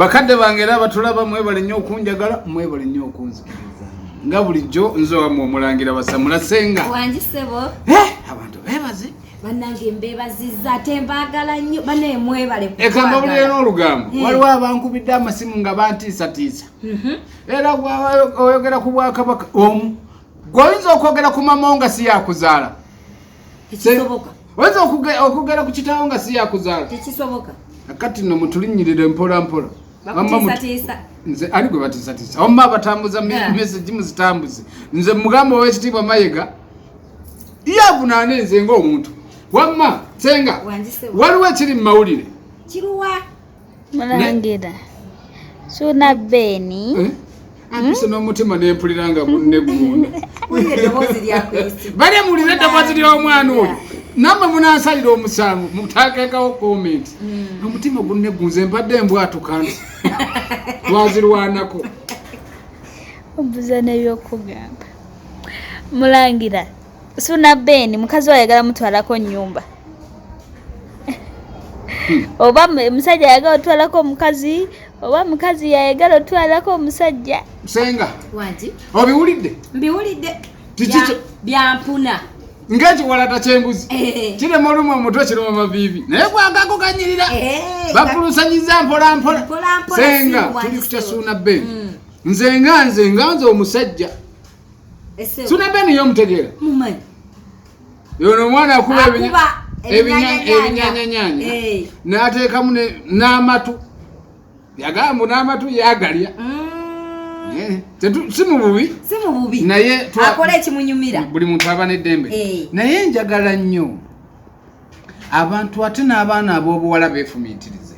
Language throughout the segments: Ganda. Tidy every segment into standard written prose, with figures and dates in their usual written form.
bakadde bange era batulaba mwebale nnyo okunjagala mwebale nnyo okunzikiriza nga bulijjo nze wammwe Omulangira Basamula Ssenga wanjisebo abantu beebaze bannange mbeebazizza ate mbaagala nnyo bane mwebale ekamba buli n'olugambo waliwo abankubidde amasimu nga bantiisatiisa era oyogera ku Bwakabaka omu gw'oyinza okwogera ku mama nga si yakuzaala tekisoboka oyinza okugera ku kitaawo nga si yakuzaala tekisoboka kati nno mutulinnyirire mpola mpola bakutiisatiisa nze ali gwe batiisatiisa omma batambuza message muzitambuze nze mugamba ow'ekitiibwa Mayiga yavunaana nze ng'omuntu wamma Ssenga waliwo ekiri mu mawulire kiruwa Mulangira Suna Beni ampise n'omutima n'empulira nga munne guwuuna bali mulire eddoboozi ly'omwana oyo nammwe munansalira omusango mutakeekawo komenti omutima gunne gunze mpadde embwatuka nti twazirwanako obuza n'ebyokugamba Mulangira Suna Beni mukazi wayagala mutwalako nnyumba oba musajja yagala otwalako omukazi oba mukazi yayagala otwalako omusajja Ssenga wanji obiwulidde mbiwulidde byampuna ng'ekiwalata ky'embuzi kirema olumu omutwe kirema amaviivi naye gwagako ganyirira bapulusanyiza mpola mpola Ssenga tuli ku kya Suna Beni nze nga omusajja Suna Beni y'omutegeera mumanyi yono omwana akuba ebinyanyanya n'ateekamu n'amatu yagamba n'amatu yagalya si mu bubi naye akola ekimunyumira buli muntu aba n'eddembe naye njagala nnyo abantu ate n'abaana ab'obuwala beefumiitirize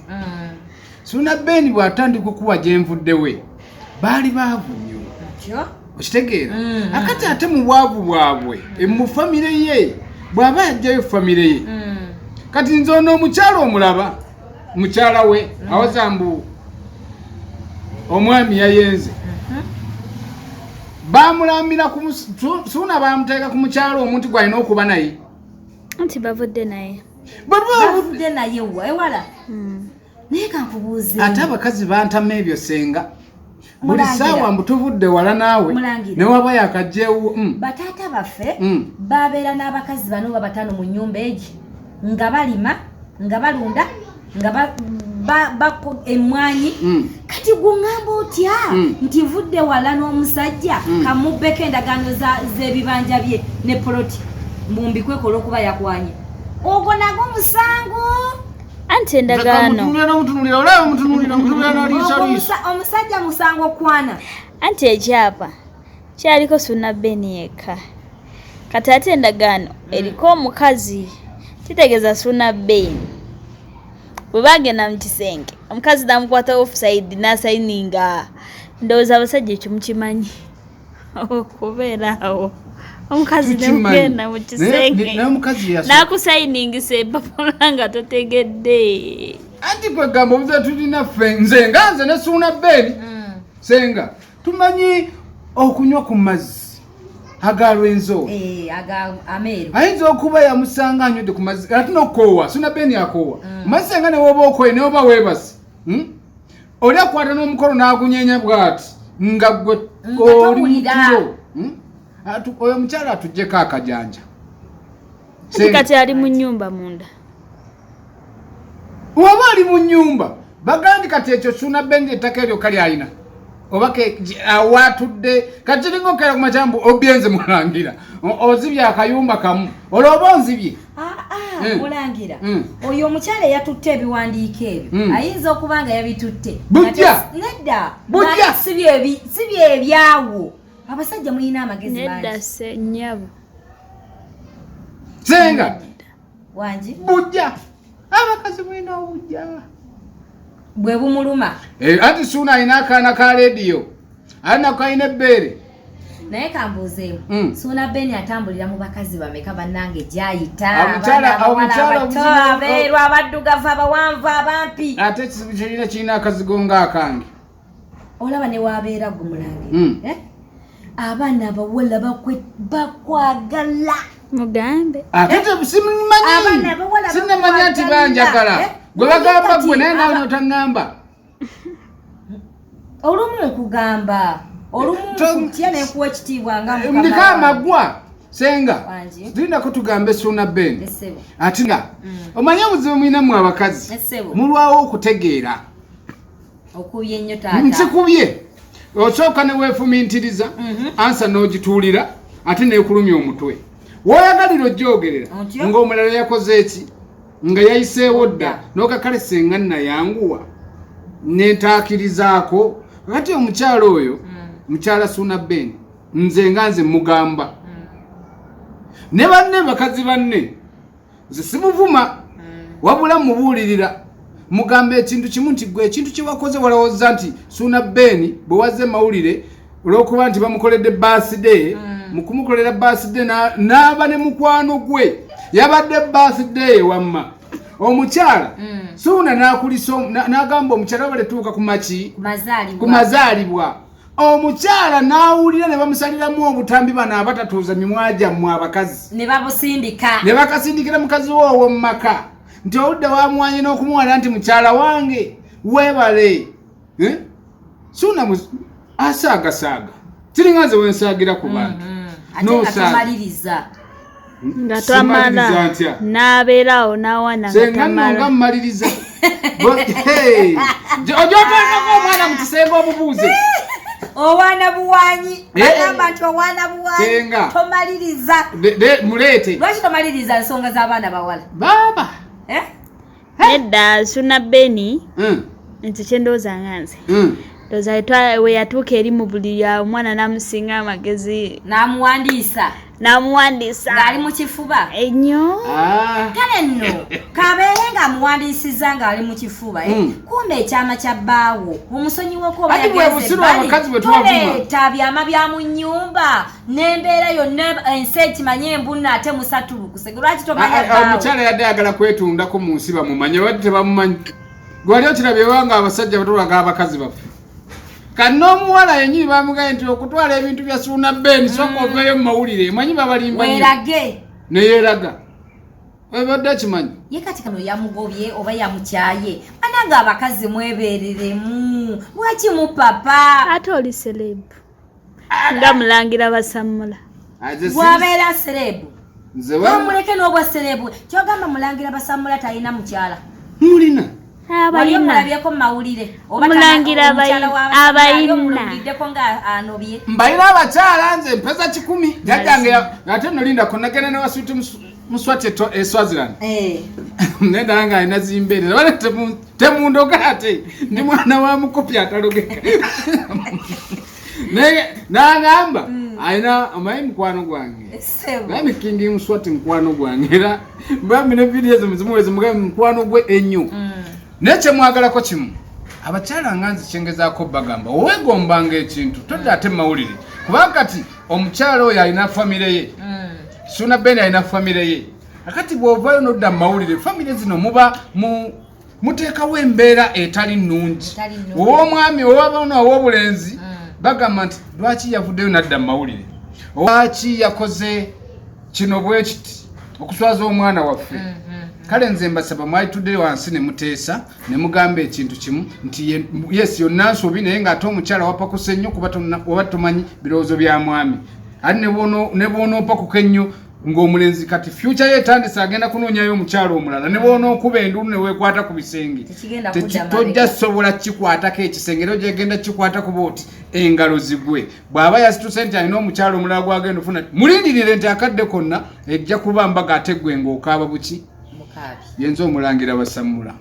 Suna Beni bw'atandika okuwa gye nvuddewe baali baavu nnyo okitegeera akati ate mu bwavu bwabwe mu famire ye bw'aba yajjayo famire ye kati nze ono omukyala omulaba mukyala we awazambu omwami yayenze bamulambira Suna bamuteeka ku mukyala omuntu gwalina okuba naye nti bavudde naye ewala naye kankubuuze ate abakazi bantama ebyo Ssenga buli ssaawa mbu tuvudde wala naawe ne waba yakajjeewo bataata baffe babeera n'abakazi bano babataano mu nnyumba egi nga balima nga balunda nga emmwanyi kati guŋŋamba otya nti vudde wala n'omusajja kamubbeko endagaano z'ebibanja bye ne poloti mbumbikwekola olw'okuba yakwanye ogwo nago musango anti endagaano omusajja musango kwana anti ekyapa kyaliko Suna Beni yekka kati ate endagaano eriko omukazi kitegeeza Suna Beni bwe bagenda mu kisenge omukazi namukwata offside n'asayininga ndowooza abasajja ekyo mukimanyi okubeera awo omukazi nemugenda mu kisenge n'akusayiningisa epapola nga totegedde anti kwegamba obuze tulina ffe nze ne Suna Beni Ssenga tumanyi okunywa ku mazzi agalwenzo ameeru ayinza okuba yamusanga anywedde ku mazzi ate n'okukoowa Suna Beni akoowa mazzi Ssenga ne woba okoye ne woba weebase oli akwata n'omukolo n'agunyeenya bw'ati nga gwe oli mutulo oyo mukyala atuggyeko akajanja kati ali mu nnyumba munda waba ali mu nnyumba bagandi kati ekyo Suna Beni ettaka eryo kali alina oba awatudde kati kiringa okera ku makyambu obyenze Mulangira ozibye akayumba kamu olwoba onzibye Mulangira oyo omukyala eyatutte ebiwandiiko ebyo ayinza okuba nga yabitutte nedda si byebyawo abasajja mulina amagezi nedda nnyabo Ssenga wangi bujja abakazi mulina obujja bwe bumuluma ati Suna alina akaana ka leediyo alina kalina ebbeere naye kambuuzeemu Suna Beni atambulira mu bakazi bameka bannange gyayita abeeru abaddugavu abawanvu abampi ate ekizibu kyolina kirina akazigo ng'akange olaba ne waabeera gwe Mulange abaana abawala bakwagala mugambe ate simanyi nti banjagala gwe bagamba gwe naye nawe notaŋŋamba olumu nkugamba olumu kutya nekuwa ekitiibwa nga ndika amagwa senga tulinda ko tugambe Suna Ben ati nga omanya obuzibu mwinamu abakazi mulwawo okutegeera okubye nnyo taata nsikubye osooka ne weefumintiriza ansa n'ogituulira ate neekulumya omutwe woyagalira ojjogerera ng'omulala yakoze eki nga yayiseewo dda n'okakale senga nayanguwa nentaakirizaako kati omukyalo oyo mukyala Suna Ben nze nga nze mugamba ne banne bakazi banne nze simuvuma wabula mubuulirira mugamba ekintu kimu nti gwe ekintu kye wakoze walowooza nti Suna Ben bwe wazze mawulire olw'okuba nti bamukoledde birthday mu kumukolera birthday n'aba ne mukwano gwe yabadde birthday wamma omukyala Suna n'akulisa n'agamba omukyala baletuuka ku mazaalibwa omukyala n'awulira ne bamusaliramu obutambi bano abatatuuza mimwa gyammwe abakazi ne babusindika ne bakasindikira mukazi woowo mu maka nti oludde wamwanye n'okumuwala nti mukyala wange weebale Suna asaagasaaga kiringa nze wensaagira ku bantu nosamaliriza nga twamala n'abeerawo n'awana senga nga mmaliriza ojoteekako omwana mu kisenge obubuuze owaana buwanyi bagamba nti owaana buwanyi tomaliriza muleete lwaki tomaliriza nsonga z'abaana bawala baba nedda Suna Ben nti kyendowooza nga nze ndowooza we yatuuka eri mu buli omwana n'amusinga amagezi n'amuwandiisa ng'ali mu kifuba ennyo kale nno kabeere ng'amuwandiisiza ng'ali mu kifuba kumbe ekyama kya bbaawo omusonyiweko oba yagenzeetoleeta byama bya mu nnyumba n'embeera yonna ensi ekimanye embuna ate musatulukuse lwaki tomanya bbaawo omukyala yadde ayagala kwetundako mu nsi bamumanye wadde tebamumanyi gwali okirabyewa nga abasajja batulaga abakazi baffe kati n'omuwala yennyini bamugaye nti okutwala ebintu bya Suna Ben soka oveeyo mu mawulire manyi babalimba weerage neyeeraga ebadde akimanyi ye kati kano yamugobye oba yamukyaye ananga abakazi mwebeereremu lwaki mu papa ate oli serebu nga Mulangira Basamula bwabeera serebu omuleke n'obwa serebu kyogamba Mulangira Basamula talina mukyala mulina mulabyeko mumawulire Mulangira abayina mbalina abakyala nze mpeza 10 jajjange ate nolindako nagenda ne waswiti muswati Swaziland nenda nga alina zimbeerera bale temundoga ate ndi mwana wa mukopi atalogeka nagamba alina amayi mukwano gwange naye kindi muswati mukwano gwange era mbambi ne vidiyo zimuzimuwezi mugabe mukwano gwe ennyo nekye mwagalako kimu abakyala nga nze kyengezaako bagamba oweegombanga ekintu todda ate mawulire kubanga kati omukyala oyo alina famire ye Suna Ben alina famire ye akati bw'ovaayo nodda mu mawulire famire zino muba muteekawo embeera etali nnungi ow'omwami owabona ow'obulenzi bagamba nti lwaki yavuddeyo nadda mu mawulire lwaki yakoze kino bwe kiti okuswaza omwana waffe kale nze mbasaba mwalitudde wansi ne muteesa ne mugamba ekintu kimu nti yes yonna nsobi naye ng'ate omukyala wapakuse nnyo kuba tomanyi birowoozo bya mwami ate ne bw'onoopakuka ennyo ng'omulenzi kati future ye etandise agenda kunoonyayo omukyala omulala ne bw'onookuba endulu ne weekwata ku bisenge tojja sobola kikwatako ekisenge era gyegenda kikwata kuba oti engalo zigwe bw'aba yasituse nti alina omukyala omulala gwagenda ofuna mulindirire nti akadde konna ejja kuba mbaga ate gwe ng'okaaba buki yenza Omulangira Basamula